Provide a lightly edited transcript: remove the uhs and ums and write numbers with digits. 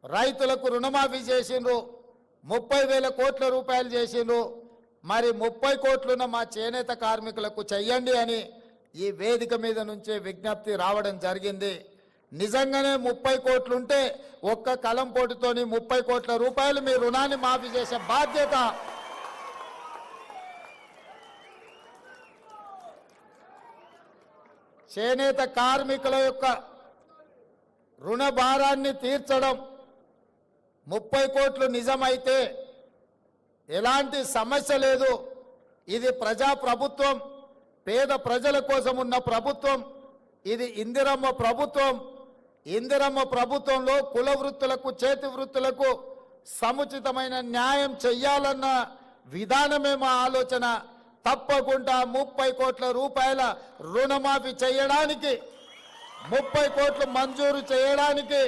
రైతులకు రుణమాఫీ చేసిండ్రు, 30,000 కోట్ల రూపాయలు చేసిండ్రు. మరి 30 కోట్లున్న మా చేనేత కార్మికులకు చెయ్యండి అని ఈ వేదిక మీద నుంచే విజ్ఞప్తి రావడం జరిగింది. నిజంగానే 30 కోట్లుంటే ఒక్క కలం పోటుతోని 30 కోట్ల రూపాయలు మీ రుణాన్ని మాఫీ చేసే బాధ్యత చేనేత కార్మికుల యొక్క రుణ భారాన్ని తీర్చడం. 30 కోట్లు నిజమైతే ఎలాంటి సమస్య లేదు. ఇది ప్రజా ప్రభుత్వం, పేద ప్రజల కోసం ఉన్న ప్రభుత్వం. ఇది ఇందిరమ్మ ప్రభుత్వం. ఇందిరమ్మ ప్రభుత్వంలో కుల వృత్తులకు, చేతి వృత్తులకు సముచితమైన న్యాయం చెయ్యాలన్న విధానమే మా ఆలోచన. తప్పకుండా 30 కోట్ల రూపాయల రుణమాఫీ చేయడానికి, 30 కోట్లు మంజూరు చేయడానికి